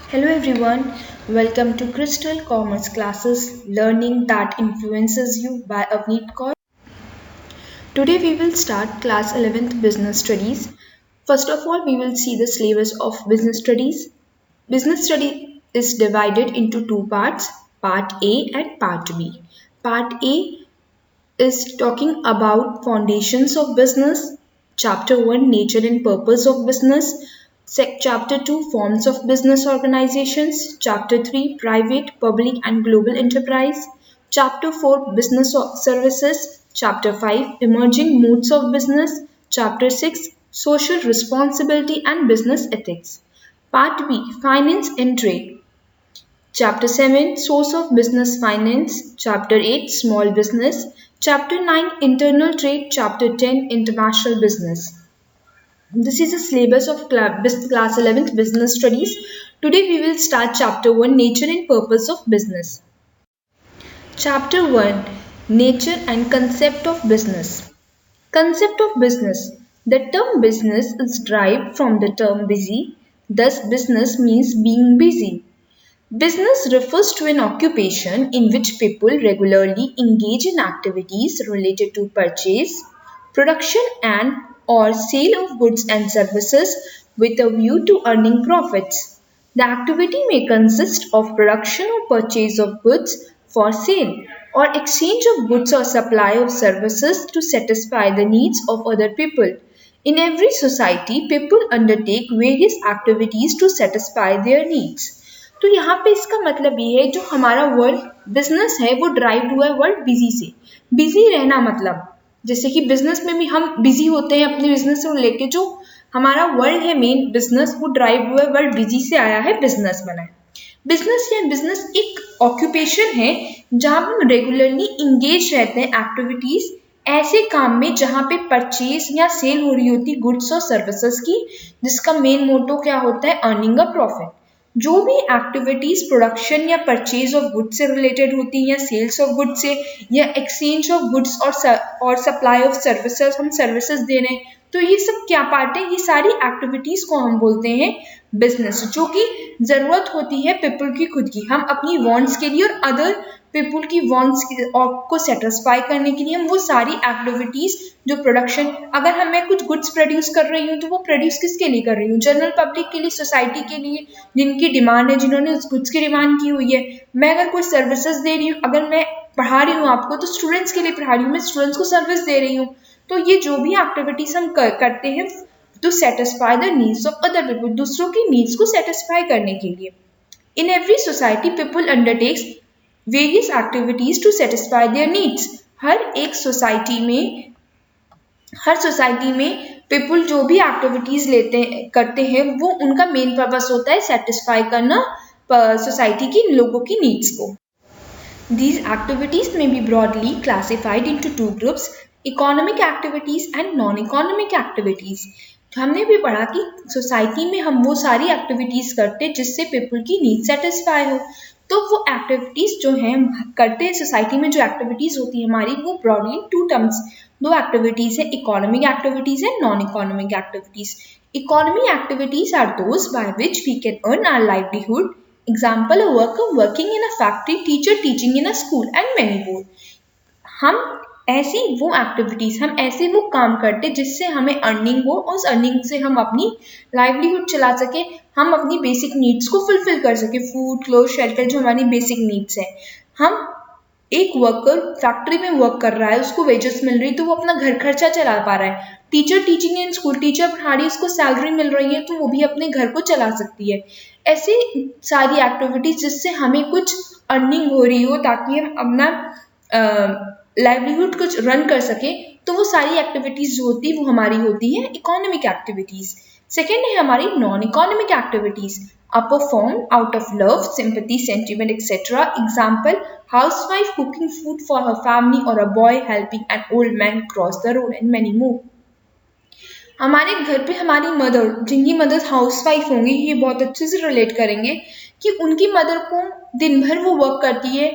Hello everyone, welcome to Crystal Commerce Classes Learning that Influences You by Avneet Kaur. Today we will start class 11th Business Studies. First of all, we will see the syllabus of Business Studies. Business Study is divided into two parts, Part A and Part B. Part A is talking about foundations of business, chapter 1 nature and purpose of business, chapter 2 forms of business organizations, chapter 3 private, public and global enterprise, chapter 4 business services, chapter 5 emerging modes of business, chapter 6 social responsibility and business ethics. Part B finance and trade. Chapter 7 Source of Business Finance, Chapter 8 Small Business, Chapter 9 Internal Trade, Chapter 10 International Business. This is the syllabus of class 11th Business Studies. Today we will start Chapter 1 Nature and Purpose of Business. Chapter 1 Nature and Concept of Business. Concept of business. The term business is derived from the term busy. Thus, business means being busy. Business refers to an occupation in which people regularly engage in activities related to purchase, production and or sale of goods and services with a view to earning profits. The activity may consist of production or purchase of goods for sale or exchange of goods or supply of services to satisfy the needs of other people. In every society, people undertake various activities to satisfy their needs. तो यहाँ पे इसका मतलब ये है जो हमारा world business है वो ड्राइव हुआ है वर्ल्ड बिजी से। बिजी रहना मतलब जैसे कि बिजनेस में भी हम बिजी होते हैं अपने बिजनेस से लेके जो हमारा वर्ल्ड है मेन बिजनेस वो ड्राइव हुआ है वर्ल्ड बिजी से आया है बिजनेस बना है। बिजनेस एक ऑक्यूपेशन है जहाँ हम रेगुलरली इंगेज रहते हैं एक्टिविटीज ऐसे काम में जहाँ पे परचेज या सेल हो रही होती गुड्स और सर्विसेज की जिसका मेन मोटो क्या होता है अर्निंग अ प्रॉफिट। जो भी एक्टिविटीज प्रोडक्शन या परचेज ऑफ गुड्स से रिलेटेड होती हैं या सेल्स ऑफ गुड्स से या एक्सचेंज ऑफ गुड्स और सप्लाई ऑफ सर्विसेज हम सर्विसेज दे रहे हैं तो ये सब क्या पार्ट है ये सारी एक्टिविटीज को हम बोलते हैं बिजनेस जो कि जरूरत होती है पीपल की खुद की हम अपनी वांट्स के लिए और अदर पीपल की वांट्स को सेटिस्फाई करने के लिए हम वो सारी एक्टिविटीज जो प्रोडक्शन अगर मैं कुछ गुड्स प्रोड्यूस कर रही हूँ तो वो प्रोड्यूस किसके लिए कर रही हूँ जनरल पब्लिक के लिए सोसाइटी के लिए जिनकी डिमांड है जिन्होंने उस गुड्स की डिमांड की हुई है। मैं अगर कोई सर्विसेज दे रही हूँ अगर मैं पढ़ा रही हूँ आपको तो स्टूडेंट्स के लिए पढ़ा रही हूँ मैं स्टूडेंट्स को सर्विस दे रही हूँ तो ये जो भी एक्टिविटीज हम करते हैं to satisfy the needs of other people दूसरों की नीड्स को सेटिस्फाई करने के लिए। In every society people undertakes various activities to satisfy their needs. हर सोसाइटी में पीपल जो भी एक्टिविटीज करते हैं वो उनका मेन पर्पस होता है सेटिस्फाई करना सोसाइटी की लोगों की नीड्स को। These activities may be broadly classified into two groups, economic activities and non-economic activities. हमने भी पढ़ा कि सोसाइटी में हम वो सारी एक्टिविटीज करते हैं जिससे पीपल की नीड सेटिस्फाई हो तो वो एक्टिविटीज जो हैं करते हैं सोसाइटी में जो एक्टिविटीज होती है हमारी वो ब्रॉडली टू टर्म्स दो एक्टिविटीज है economic activities and non economic activities. Economic activities are those by which we can earn our livelihood Example, a worker working in a factory, teacher teaching in a school and many more. हम ऐसी वो activities हम ऐसे वो काम करते जिससे हमें अर्निंग हो और उस अर्निंग से हम अपनी लाइवलीहुड चला सके हम अपनी बेसिक नीड्स को फुलफिल कर सके फूड क्लोथ शेल्टर जो हमारी बेसिक नीड्स है। हम एक वर्कर फैक्ट्री में वर्क कर रहा है उसको वेजेस मिल रही तो वो अपना घर खर्चा चला पा रहा है। Teacher teaching in school teacher पढ़ा रही है उसको सैलरी मिल रही है तो वो भी अपने घर को चला सकती है। ऐसे सारी एक्टिविटीज जिससे हमें कुछ अर्निंग हो रही हो ताकि हम अपना लाइवलीहुड कुछ रन कर सके तो वो सारी एक्टिविटीज जो होती है वो हमारी होती है इकोनॉमिक एक्टिविटीज। सेकेंड है हमारी non economic activities are performed out of love, sympathy, sentiment, etc. Example, housewife cooking food for her family or a boy helping an old man cross the road and many more. हमारे घर पे हमारी mother जिनकी mother housewife होंगी ये बहुत अच्छे से रिलेट करेंगे कि उनकी मदर को दिन भर वो वर्क करती है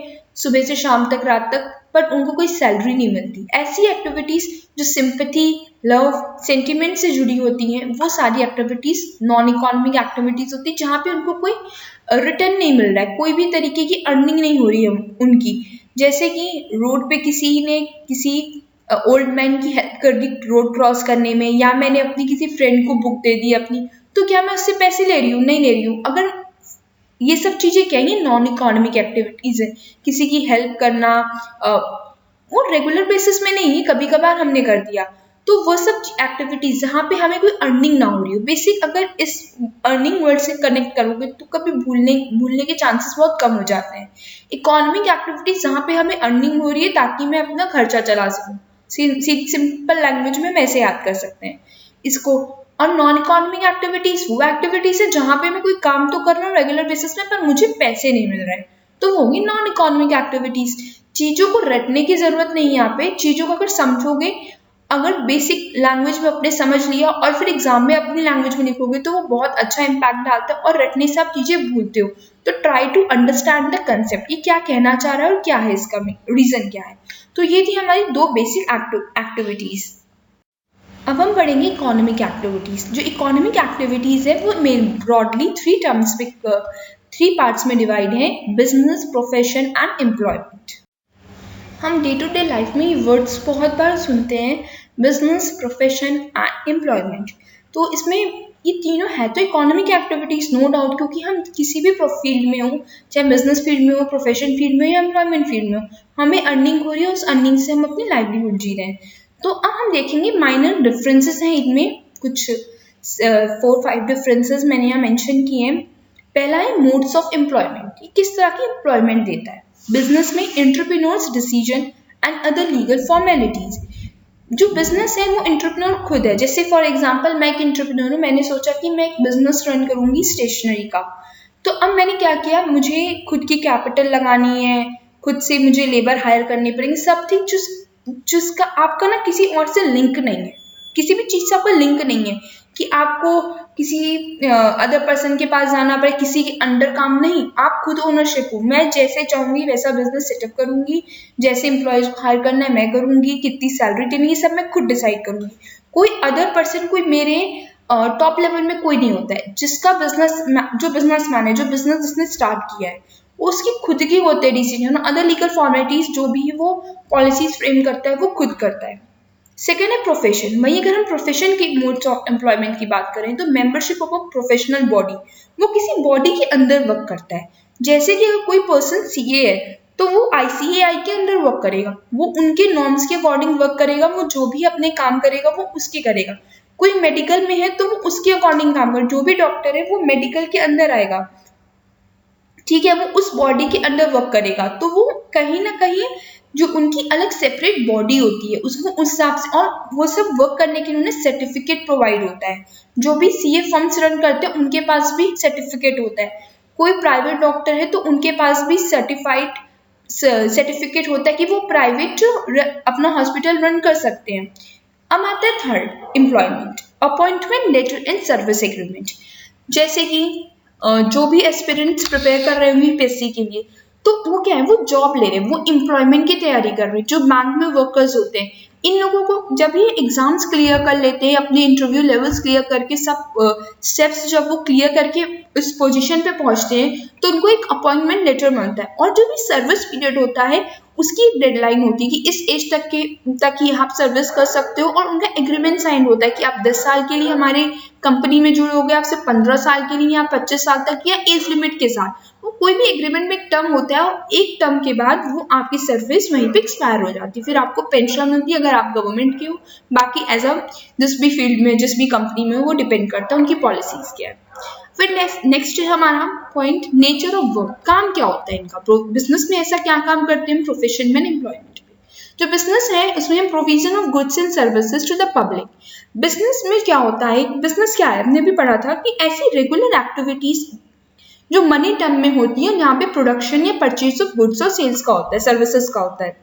सुबह से शाम तक रात तक बट उनको कोई सैलरी नहीं मिलती। ऐसी एक्टिविटीज जो सिंपैथी, लव, सेंटिमेंट से जुड़ी होती हैं, वो सारी एक्टिविटीज नॉन इकोनॉमिक एक्टिविटीज होती है, जहाँ पे उनको कोई रिटर्न नहीं मिल रहा है, कोई भी तरीके की अर्निंग नहीं हो रही है उनकी। जैसे कि रोड पे किसी ने किसी ओल्ड मैन की हेल्प कर दी रोड क्रॉस करने में, या मैंने अपनी किसी फ्रेंड को बुक दे दी अपनी, तो क्या मैं उससे पैसे ले रही हूँ? नहीं ले रही हूँ। अगर ये सब चीजें क्या है, नॉन इकोनॉमिक एक्टिविटीज है। किसी की हेल्प करना वो रेगुलर बेसिस में नहीं है, कभी कभार हमने कर दिया, तो वो सब एक्टिविटीज जहाँ पे हमें कोई अर्निंग ना हो रही हो। बेसिक अगर इस अर्निंग वर्ड से कनेक्ट करोगे तो कभी भूलने के चांसेस बहुत कम हो जाते हैं। इकोनॉमिक एक्टिविटीज जहाँ पे हमें अर्निंग हो रही है ताकि मैं अपना खर्चा चला सकूँ, सिंपल लैंग्वेज में हम ऐसे याद कर सकते हैं इसको। और नॉन इकोनॉमिक एक्टिविटीज वो एक्टिविटीज है जहाँ पे मैं कोई काम तो कर रहा हूँ रेगुलर बेसिस में, पर मुझे पैसे नहीं मिल रहे, तो वो होगी नॉन इकोनॉमिक एक्टिविटीज। चीजों को रटने की जरूरत नहीं है यहाँ पे, चीजों को अगर समझोगे, अगर बेसिक लैंग्वेज में अपने समझ लिया और फिर एग्जाम में अपनी लैंग्वेज में लिखोगे तो वो बहुत अच्छा इम्पैक्ट डालता है, और रटने से आप चीजें भूलते हो। तो try to understand the concept, ये क्या कहना चाह रहा है और क्या है इसका रीजन क्या है। तो ये थी हमारी दो बेसिक एक्टिविटीज। अब हम पढ़ेंगे इकोनॉमिक एक्टिविटीज। जो इकोनॉमिक एक्टिविटीज है वो ब्रॉडली थ्री पार्ट्स में डिवाइड है: बिजनेस, प्रोफेशन एंड एम्प्लॉयमेंट। हम डे टू डे लाइफ में ये वर्ड्स बहुत बार सुनते हैं, बिजनेस, प्रोफेशन एंड एम्प्लॉयमेंट। तो इसमें ये तीनों है तो इकोनॉमिक एक्टिविटीज, नो डाउट, क्योंकि हम किसी भी फील्ड में हो, चाहे बिजनेस फील्ड में हो, प्रोफेशन फील्ड में हो या एम्प्लॉयमेंट फील्ड में हो, हमें अर्निंग हो रही है, उस अर्निंग से हम अपनी लाइवलीहुड जी रहे हैं। तो अब हम देखेंगे माइनर डिफरेंसेस हैं इनमें, कुछ 4-5 डिफरेंसेस मैंने यहाँ मेंशन किए हैं। पहला है मोड्स ऑफ एम्प्लॉयमेंट, ये किस तरह की एम्प्लॉयमेंट देता है। बिजनेस में entrepreneurs decision and other legal formalities. जो बिजनेस है वो एंटरप्रेन्योर खुद है। जैसे फॉर एग्जांपल मैं एक एंटरप्रेन्योर हूँ, मैंने सोचा कि मैं एक बिजनेस रन करूंगी स्टेशनरी का। तो अब मैंने क्या किया, मुझे खुद की कैपिटल लगानी है, खुद से मुझे लेबर हायर करनी पड़ेंगे, सब ठीक, जिसका आपका ना किसी और से लिंक नहीं है, किसी भी चीज से आपका लिंक नहीं है कि आपको किसी अदर पर्सन के पास जाना पड़े, किसी के अंडर काम नहीं, आप खुद ओनरशिप हो। मैं जैसे चाहूंगी वैसा बिजनेस सेटअप करूंगी, जैसे एम्प्लॉयज को हायर करना है मैं करूंगी, कितनी सैलरी देनी है सब मैं खुद डिसाइड करूंगी। कोई अदर पर्सन, कोई मेरे टॉप लेवल में कोई नहीं होता है। जिसका जो बिजनेसमैन है, जो बिजनेस जिसने स्टार्ट किया है, उसकी खुद की होते हैं डिसीजन, अदर लीगल फॉर्मेलिटीज जो भी वो पॉलिसीज फ्रेम करता है वो खुद करता है। सेकेंड है प्रोफेशन। वहीं अगर हम प्रोफेशन के मोड्स ऑफ एम्प्लॉयमेंट की बात करें तो membership of a professional body, वो किसी बॉडी के अंदर वर्क करता है। जैसे कि अगर कोई पर्सन सीए है तो वो आईसीएआई के अंदर वर्क करेगा, वो उनके नॉर्म्स के अकॉर्डिंग वर्क करेगा, वो जो भी अपने काम करेगा वो उसके करेगा। कोई मेडिकल में है तो वो उसके अकॉर्डिंग काम करेगा, जो भी डॉक्टर है वो मेडिकल के अंदर आएगा, ठीक है, वो उस बॉडी के अंडर वर्क करेगा। तो वो कहीं ना कहीं जो उनकी अलग सेपरेट बॉडी होती है उसको उस हिसाब से, और वो सब वर्क करने के लिए उन्हें सर्टिफिकेट प्रोवाइड होता है। जो भी सीए फर्म्स रन करते हैं उनके पास भी सर्टिफिकेट होता है। कोई प्राइवेट डॉक्टर है तो उनके पास भी सर्टिफिकेट होता है कि वो प्राइवेट अपना हॉस्पिटल रन कर सकते हैं। अब आता है third, employment, appointment letter and service agreement. जैसे कि जो भी एस्पिरेंट्स प्रिपेयर कर रहे होंगे यूपीएससी के लिए, तो वो क्या है, वो जॉब ले रहे हैं, वो एम्प्लॉयमेंट की तैयारी कर रहे हैं। जो बैंक में वर्कर्स होते हैं, इन लोगों को जब ये एग्जाम्स क्लियर कर लेते हैं, अपने इंटरव्यू लेवल्स क्लियर करके, सब स्टेप्स जब वो क्लियर करके उस पोजीशन पे पहुंचते हैं तो उनको एक अपॉइंटमेंट लेटर मिलता है। और जो भी सर्विस पीरियड होता है उसकी एक डेडलाइन होती है कि इस एज तक ही आप सर्विस कर सकते हो, और उनका एग्रीमेंट साइन होता है कि आप 10 साल के लिए हमारे कंपनी में जुड़े होगे, आपसे 15 साल के लिए या 25 साल तक, या एज लिमिट के साथ। वो कोई भी एग्रीमेंट में एक टर्म होता है, और एक टर्म के बाद वो आपकी सर्विस वहीं पे एक्सपायर हो जाती है, फिर आपको पेंशन मिलती है अगर आप गवर्नमेंट के हो। बाकी एज अ जिस भी फील्ड में, जिस भी कंपनी में, वो डिपेंड करता है उनकी पॉलिसीज क्या है। फिर नेक्स्ट है हमारा पॉइंट, नेचर ऑफ वर्क, काम क्या होता है इनका, बिजनेस में ऐसा क्या काम करते हैं, प्रोफेशन में, एम्प्लॉयमेंट में। जो बिजनेस है उसमें provision of goods and services to the public. Business में क्या होता है, बिजनेस क्या है, हमने भी पढ़ा था कि ऐसी रेगुलर एक्टिविटीज जो मनी टर्म में होती है, यहाँ पे प्रोडक्शन या परचेज ऑफ गुड्स और सेल्स का होता है, सर्विसेज का होता है।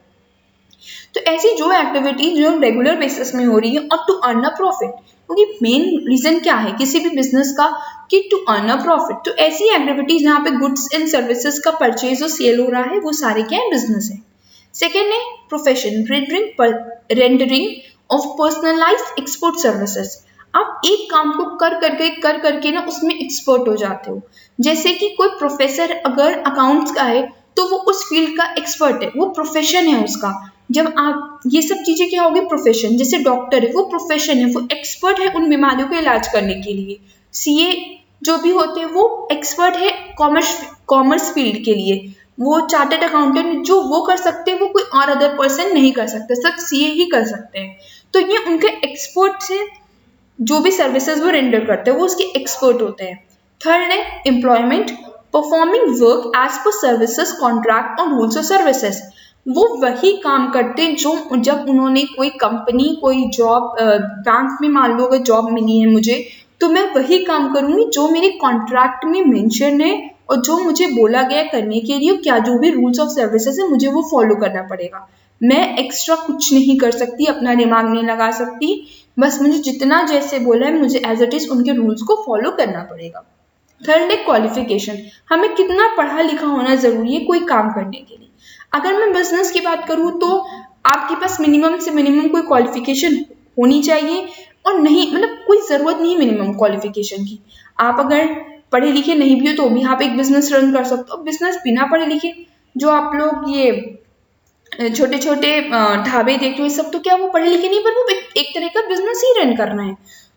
तो ऐसी जो एक्टिविटीज जो रेगुलर बेसिस में हो रही है, और टू अर्न अ प्रॉफिट, क्योंकि मेन रीजन क्या है किसी भी बिजनेस का, कि टू अर्न अ प्रॉफिट। तो ऐसी एक्टिविटीज जहाँ पे गुड्स एंड सर्विसेज का परचेज और सेल हो रहा है, वो सारे क्या है, बिजनेस है। सेकेंड है profession, rendering of personalised expert services. आप एक काम को कर करके ना उसमें एक्सपर्ट हो जाते हो। जैसे कि कोई प्रोफेसर अगर अकाउंट्स का है तो वो उस फील्ड का एक्सपर्ट है, वो प्रोफेशन है उसका। जब आप ये सब चीजें क्या होगी, प्रोफेशन। जैसे डॉक्टर है, वो प्रोफेशन है, वो एक्सपर्ट है उन बीमारियों का इलाज करने के लिए। सीए जो भी होते हैं वो एक्सपर्ट है कॉमर्स फील्ड के लिए। वो चार्टर्ड अकाउंटेंट जो वो कर सकते हैं वो कोई और अदर पर्सन नहीं कर सकते, सिर्फ सीए ही कर सकते हैं। तो ये उनके एक्सपर्ट से जो भी सर्विसेज वो रेंडर करते हैं वो उसके एक्सपर्ट होते हैं। थर्ड है employment, performing work as per services contract और रूल्स ऑफ सर्विसेज। वो वही काम करते हैं जो जब उन्होंने कोई कंपनी, कोई जॉब, बैंक में मान लो अगर जॉब मिली है मुझे, तो मैं वही काम करूंगी जो मेरे कॉन्ट्रैक्ट में मेंशन है और जो मुझे बोला गया करने के लिए, क्या जो भी रूल्स ऑफ सर्विसेज है मुझे वो फॉलो करना पड़ेगा। मैं एक्स्ट्रा कुछ नहीं कर सकती, अपना दिमाग नहीं लगा सकती, बस मुझे जितना जैसे बोला है मुझे एज इट इज उनके रूल्स को फॉलो करना पड़ेगा। थर्ड है क्वालिफिकेशन, हमें कितना पढ़ा लिखा होना जरूरी है कोई काम करने के लिए। अगर मैं बिजनेस की बात करूँ तो आपके पास मिनिमम से मिनिमम कोई क्वालिफिकेशन होनी चाहिए, और नहीं मतलब कोई जरूरत नहीं मिनिमम क्वालिफिकेशन की। आप अगर पढ़े लिखे नहीं भी हो तो भी आप एक बिजनेस रन कर सकते हो। बिजनेस बिना पढ़े लिखे, जो आप लोग ये छोटे छोटे ढाबे देखते हो सब, तो क्या वो पढ़े लिखे नहीं, पर वो एक तरह का बिजनेस ही रन करना है,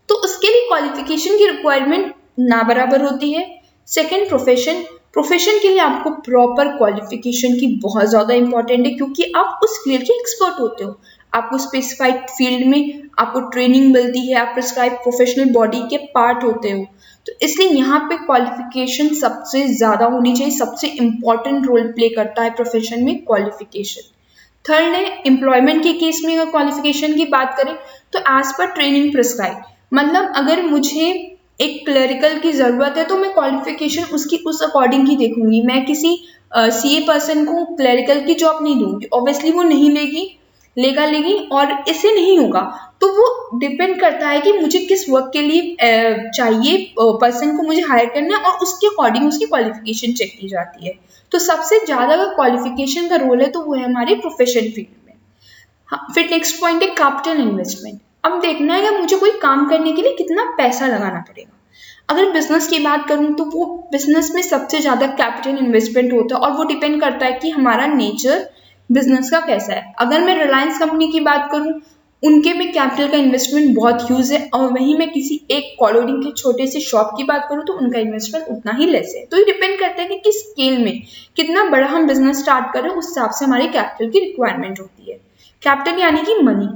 तो उसके लिए क्वालिफिकेशन की रिक्वायरमेंट ना बराबर होती है। सेकंड प्रोफेशन के लिए आपको प्रॉपर क्वालिफिकेशन की बहुत ज़्यादा इंपॉर्टेंट है, क्योंकि आप उस फील्ड के एक्सपर्ट होते हो। आपको स्पेसिफाइड फील्ड में आपको ट्रेनिंग मिलती है, आप प्रिस्क्राइब प्रोफेशनल बॉडी के पार्ट होते हो, तो इसलिए यहाँ पे क्वालिफिकेशन सबसे ज़्यादा होनी चाहिए। सबसे इम्पॉर्टेंट रोल प्ले करता है प्रोफेशन में क्वालिफिकेशन। थर्ड है एम्प्लॉयमेंट के केस में अगर क्वालिफिकेशन की बात करें तो एज पर ट्रेनिंग प्रिस्क्राइब, मतलब अगर मुझे एक क्लरिकल की ज़रूरत है तो मैं क्वालिफिकेशन उसकी उस अकॉर्डिंग ही देखूंगी। मैं किसी सीए पर्सन को क्लरिकल की जॉब नहीं दूंगी, ऑब्वियसली वो नहीं लेगी और इससे नहीं होगा। तो वो डिपेंड करता है कि मुझे किस वर्क के लिए चाहिए, पर्सन को मुझे हायर करना है, और उसके अकॉर्डिंग उसकी क्वालिफिकेशन चेक की जाती है। तो सबसे ज़्यादा अगर क्वालिफिकेशन का रोल है तो वो है हमारे प्रोफेशन फील्ड में। हाँ, फिर नेक्स्ट पॉइंट है कैपिटल इन्वेस्टमेंट। अब देखना है कि मुझे कोई काम करने के लिए कितना पैसा लगाना पड़ेगा। अगर बिजनेस की बात करूं तो वो बिजनेस में सबसे ज़्यादा कैपिटल इन्वेस्टमेंट होता है, और वो डिपेंड करता है कि हमारा नेचर बिजनेस का कैसा है। अगर मैं रिलायंस कंपनी की बात करूं, उनके में कैपिटल का इन्वेस्टमेंट बहुत ह्यूज है, और वहीं मैं किसी एक कॉलोनी के छोटे से शॉप की बात करूं तो उनका इन्वेस्टमेंट उतना ही लेस है। तो ये डिपेंड करता है कि किस स्केल में कितना बड़ा हम बिजनेस स्टार्ट करें, उस हिसाब से हमारी कैपिटल की रिक्वायरमेंट होती है। कैपिटल यानी कि मनी।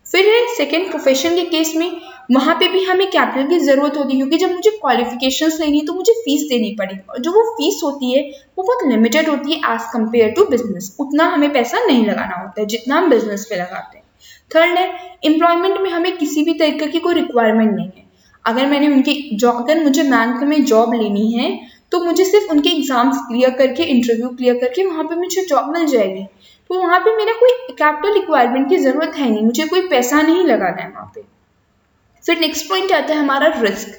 फिर है सेकेंड प्रोफेशन के केस में, वहाँ पे भी हमें कैपिटल की जरूरत होती है, क्योंकि जब मुझे क्वालिफिकेशंस लेनी है तो मुझे फीस देनी पड़ेगी, और जो वो फीस होती है वो बहुत लिमिटेड होती है एज कम्पेयर टू बिजनेस। उतना हमें पैसा नहीं लगाना होता है जितना हम बिजनेस पे लगाते हैं। थर्ड है एम्प्लॉयमेंट में हमें किसी भी तरीके की कोई रिक्वायरमेंट नहीं है। अगर मुझे बैंक में जॉब लेनी है तो मुझे सिर्फ उनके एग्जाम्स क्लियर करके, इंटरव्यू क्लियर करके वहाँ पे मुझे जॉब मिल जाएगी। तो वहाँ पे मेरा कोई कैपिटल रिक्वायरमेंट की जरूरत है नहीं, मुझे कोई पैसा नहीं लगाना है वहाँ पे। फिर नेक्स्ट पॉइंट आता है हमारा risk.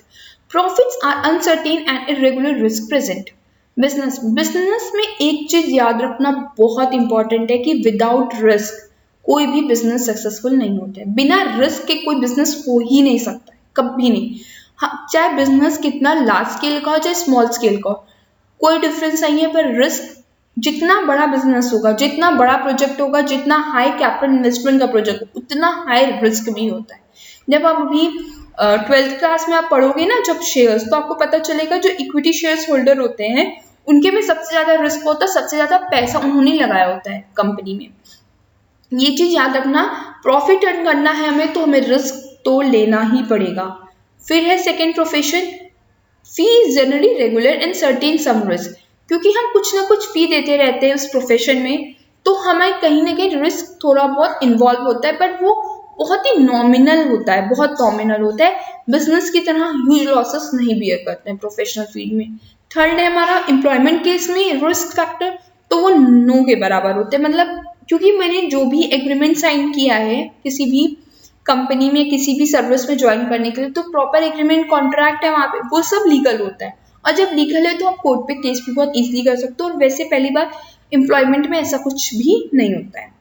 Profits are uncertain and irregular risk present. Business में एक चीज याद रखना बहुत इंपॉर्टेंट है कि विदाउट रिस्क कोई भी बिजनेस सक्सेसफुल नहीं होता है। बिना रिस्क के कोई बिजनेस हो ही नहीं सकता, कभी नहीं। हाँ, चाहे बिजनेस कितना लार्ज स्केल का हो चाहे स्मॉल स्केल का हो, कोई डिफरेंस नहीं है। पर रिस्क, जितना बड़ा बिजनेस होगा, जितना बड़ा प्रोजेक्ट होगा, जितना हाई कैपिटल इन्वेस्टमेंट का प्रोजेक्ट होगा, उतना हाई रिस्क भी होता है। जब आप अभी 12th क्लास में आप पढ़ोगे ना जब शेयर्स, तो आपको पता चलेगा जो इक्विटी शेयर्स होल्डर होते हैं उनके में सबसे ज्यादा रिस्क होता है, सबसे ज्यादा पैसा उन्होंने लगाया होता है कंपनी में। ये चीज याद रखना, प्रॉफिट अर्न करना है हमें तो हमें रिस्क तो लेना ही पड़ेगा। फिर है second profession, fee is generally regular and certain some risk. क्योंकि हम कुछ ना कुछ फी देते रहते हैं उस प्रोफेशन में, तो हमें कहीं ना कहीं रिस्क थोड़ा बहुत इन्वॉल्व होता है, पर वो बहुत ही नॉमिनल होता है, बहुत नॉमिनल होता है। बिजनेस की तरह ह्यूज लॉसेस नहीं बियर करते हैं प्रोफेशनल फील्ड में। थर्ड है हमारा एम्प्लॉयमेंट केस में रिस्क फैक्टर, तो वो नो के बराबर होते हैं। मतलब क्योंकि मैंने जो भी एग्रीमेंट साइन किया है किसी भी कंपनी में, किसी भी सर्विस में ज्वाइन करने के लिए, तो प्रॉपर एग्रीमेंट कॉन्ट्रैक्ट है वहाँ पे, वो सब लीगल होता है। और जब लीगल है तो आप कोर्ट पे केस भी बहुत इजीली कर सकते हो, और वैसे पहली बार एम्प्लॉयमेंट में ऐसा कुछ भी नहीं होता है।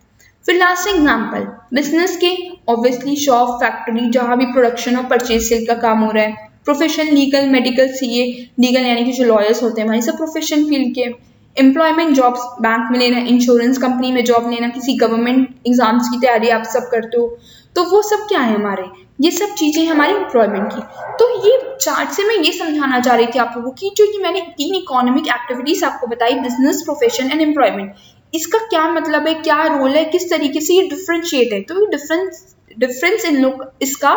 फिर लास्ट एग्जाम्पल बिजनेस के, ऑब्वियसली शॉप, फैक्ट्री, जहाँ भी प्रोडक्शन और परचेज सेल का काम हो रहा है। Profession legal, medical, CA, legal यानी कि जो लॉयर्स होते हैं हमारे सब प्रोफेशन फील्ड के। एम्प्लॉयमेंट जॉब्स, बैंक में लेना, इंश्योरेंस कंपनी में जॉब लेना, किसी गवर्नमेंट एग्जाम्स की तैयारी आप सब करते हो, तो वो सब क्या है हमारे, ये सब चीजें हमारी एम्प्लॉयमेंट की। तो ये चार्ट से मैं ये समझाना चाह रही थी आप लोगों की, जो ये मैंने 3 इकोनॉमिक एक्टिविटीज आपको बताई, बिजनेस, प्रोफेशन एंड एम्प्लॉयमेंट, इसका क्या मतलब है, क्या रोल है, किस तरीके से ये डिफ्रेंशिएट है। तो ये डिफरेंस इन लोग इसका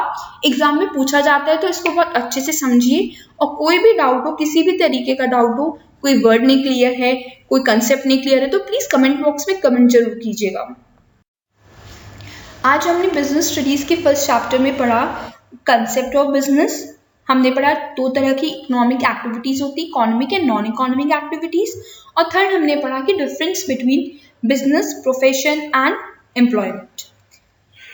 एग्जाम में पूछा जाता है, तो इसको बहुत अच्छे से समझिए। और कोई भी डाउट हो, किसी भी तरीके का डाउट हो, कोई वर्ड नहीं क्लियर है, कोई कंसेप्ट नहीं क्लियर है, तो प्लीज कमेंट बॉक्स में कमेंट जरूर कीजिएगा। आज हमने बिजनेस स्टडीज के फर्स्ट चैप्टर में पढ़ा कंसेप्ट ऑफ बिजनेस। हमने पढ़ा 2 तरह की इकोनॉमिक एक्टिविटीज होती, economic and non economic activities. और थर्ड हमने पढ़ा कि difference between business, profession and employment.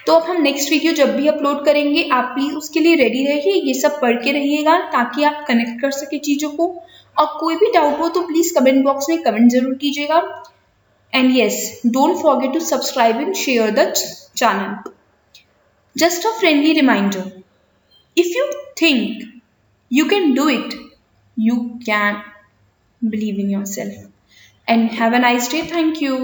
तो अब हम नेक्स्ट वीडियो जब भी अपलोड करेंगे, आप प्लीज उसके लिए रेडी रहिए, ये सब पढ़ के रहिएगा ताकि आप कनेक्ट कर सके चीजों को। और कोई भी डाउट हो तो प्लीज कमेंट बॉक्स में कमेंट जरूर कीजिएगा। And yes, don't forget to subscribe and share the channel. Just a friendly reminder, if you think you can do it, you can. Believe in yourself. And have a nice day. Thank you.